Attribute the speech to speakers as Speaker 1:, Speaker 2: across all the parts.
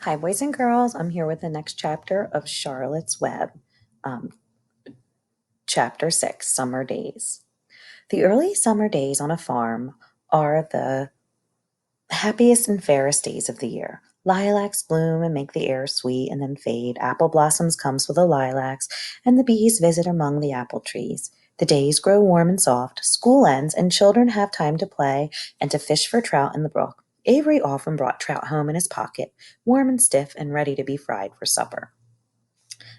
Speaker 1: Hi, boys and girls. I'm here with the next chapter of Charlotte's Web, um, Chapter 6, Summer Days. The early summer days on a farm are the happiest and fairest days of the year. Lilacs bloom and make the air sweet and then fade. Apple blossoms comes with the lilacs, and the bees visit among the apple trees. The days grow warm and soft, school ends, and children have time to play and to fish for trout in the brook. Avery often brought trout home in his pocket, warm and stiff and ready to be fried for supper.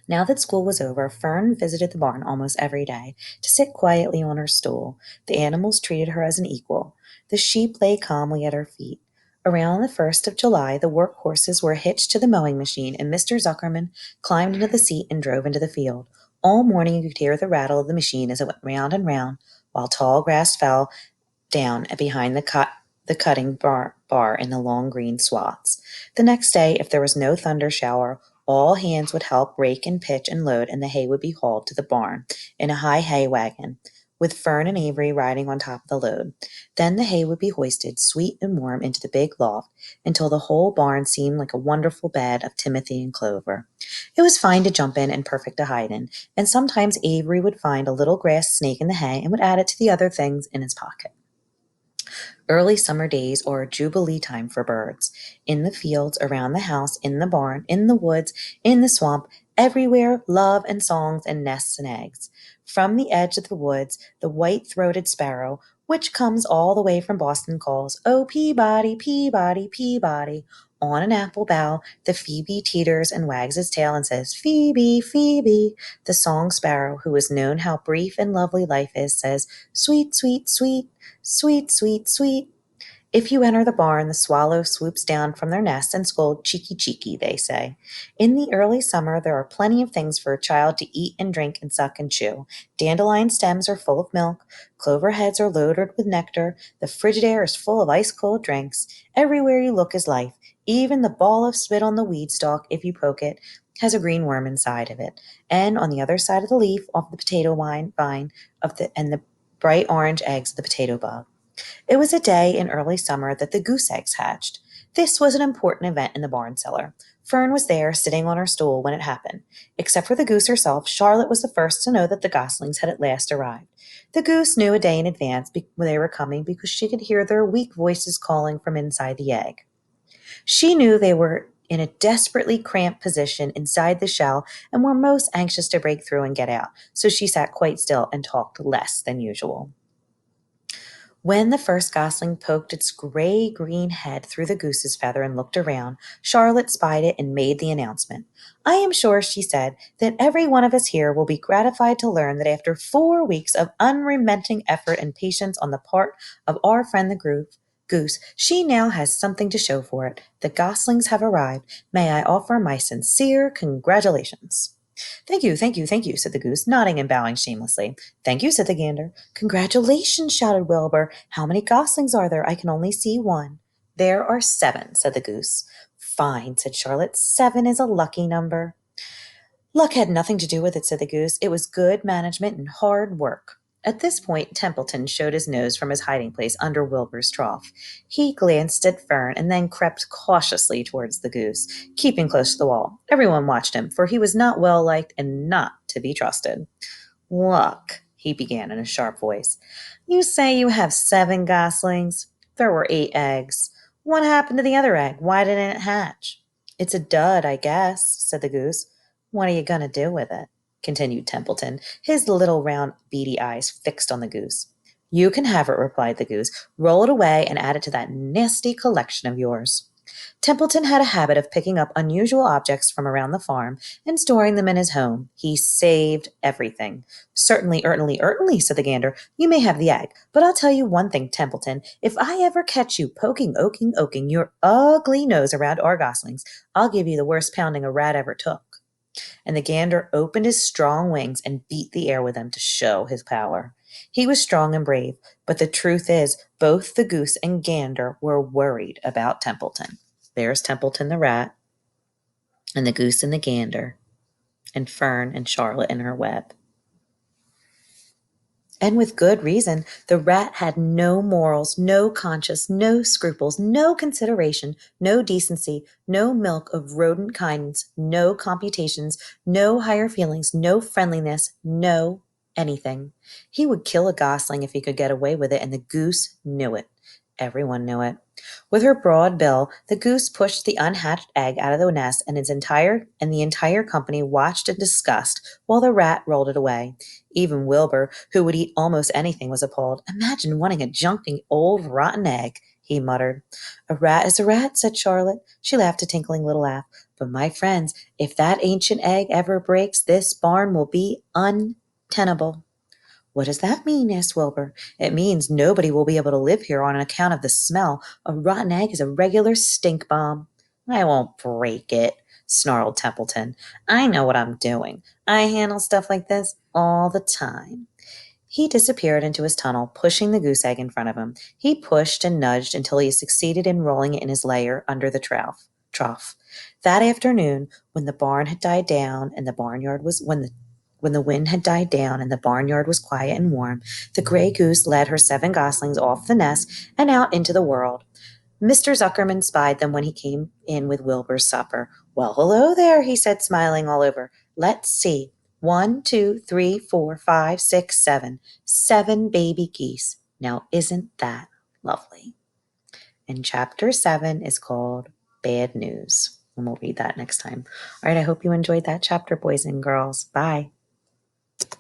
Speaker 1: Now that school was over, Fern visited the barn almost every day to sit quietly on her stool. The animals treated her as an equal. The sheep lay calmly at her feet. Around the 1st of July, the work horses were hitched to the mowing machine, and Mr. Zuckerman climbed into the seat and drove into the field. All morning you could hear the rattle of the machine as it went round and round, while tall grass fell down behind the cutting bar in the long green swaths. The next day, if there was no thunder shower, all hands would help rake and pitch and load, and the hay would be hauled to the barn in a high hay wagon, with Fern and Avery riding on top of the load. Then the hay would be hoisted, sweet and warm, into the big loft, until the whole barn seemed like a wonderful bed of timothy and clover. It was fine to jump in and perfect to hide in, and sometimes Avery would find a little grass snake in the hay and would add it to the other things in his pocket. Early summer days are jubilee time for birds. In the fields, around the house, in the barn, in the woods, in the swamp, everywhere love and songs and nests and eggs. From the edge of the woods, the white-throated sparrow, which comes all the way from Boston, calls, "Oh, Peabody, Peabody, Peabody." On an apple bough, the phoebe teeters and wags its tail and says, "Phoebe, Phoebe." The song sparrow, who has known how brief and lovely life is, says, "Sweet, sweet, sweet. Sweet, sweet, sweet." If you enter the barn, the swallow swoops down from their nest and scold, "Cheeky, cheeky," they say. In the early summer, there are plenty of things for a child to eat and drink and suck and chew. Dandelion stems are full of milk. Clover heads are loaded with nectar. The frigid air is full of ice-cold drinks. Everywhere you look is life. Even the ball of spit on the weed stalk, if you poke it, has a green worm inside of it. And on the other side of the leaf, off the potato vine and the bright orange eggs of the potato bug. It was a day in early summer that the goose eggs hatched. This was an important event in the barn cellar. Fern was there, sitting on her stool, when it happened. Except for the goose herself, Charlotte was the first to know that the goslings had at last arrived. The goose knew a day in advance when they were coming because she could hear their weak voices calling from inside the egg. She knew they were in a desperately cramped position inside the shell and were most anxious to break through and get out, so she sat quite still and talked less than usual. When the first gosling poked its gray-green head through the goose's feather and looked around, Charlotte spied it and made the announcement. "I am sure," she said, "that every one of us here will be gratified to learn that after 4 weeks of unremitting effort and patience on the part of our friend the goose, she now has something to show for it. The goslings have arrived. May I offer my sincere congratulations?" "Thank you, thank you, thank you," said the goose, nodding and bowing shamelessly. "Thank you," said the gander. "Congratulations," shouted Wilbur. "How many goslings are there? I can only see one." "There are 7," said the goose. "Fine," said Charlotte. "7 is a lucky number." "Luck had nothing to do with it," said the goose. "It was good management and hard work." At this point, Templeton showed his nose from his hiding place under Wilbur's trough. He glanced at Fern and then crept cautiously towards the goose, keeping close to the wall. Everyone watched him, for he was not well liked and not to be trusted. "Look," he began in a sharp voice. "You say you have 7 goslings. There were 8 eggs. What happened to the other egg? Why didn't it hatch?" "It's a dud, I guess," said the goose. "What are you going to do with it?" continued Templeton, his little round beady eyes fixed on the goose. "You can have it," replied the goose. "Roll it away and add it to that nasty collection of yours." Templeton had a habit of picking up unusual objects from around the farm and storing them in his home. He saved everything. "Certainly, said the gander. "You may have the egg. But I'll tell you one thing, Templeton. If I ever catch you oking your ugly nose around our goslings, I'll give you the worst pounding a rat ever took." And the gander opened his strong wings and beat the air with them to show his power. He was strong and brave, but the truth is, both the goose and gander were worried about Templeton. There's Templeton the rat, and the goose and the gander, and Fern and Charlotte in her web. And with good reason. The rat had no morals, no conscience, no scruples, no consideration, no decency, no milk of rodent kindness, no computations, no higher feelings, no friendliness, no anything. He would kill a gosling if he could get away with it, and the goose knew it. Everyone knew it. With her broad bill, the goose pushed the unhatched egg out of the nest, and the entire company watched in disgust while the rat rolled it away. Even Wilbur, who would eat almost anything, was appalled. "Imagine wanting a junky old rotten egg," he muttered. "A rat is a rat," said Charlotte. She laughed a tinkling little laugh. "But my friends, if that ancient egg ever breaks, this barn will be untenable." "What does that mean?" asked Wilbur. "It means nobody will be able to live here on account of the smell. A rotten egg is a regular stink bomb." "I won't break it," snarled Templeton. "I know what I'm doing. I handle stuff like this all the time." He disappeared into his tunnel, pushing the goose egg in front of him. He pushed and nudged until he succeeded in rolling it in his lair under the trough. That afternoon, when the barn had died down and the barnyard was when the wind had died down and the barnyard was quiet and warm, the gray goose led her 7 goslings off the nest and out into the world. Mr. Zuckerman spied them when he came in with Wilbur's supper. "Well, hello there," he said, smiling all over. "Let's see. 1, 2, 3, 4, 5, 6, 7. 7 baby geese. Now, isn't that lovely?" And chapter 7 is called Bad News. And we'll read that next time. All right, I hope you enjoyed that chapter, boys and girls. Bye.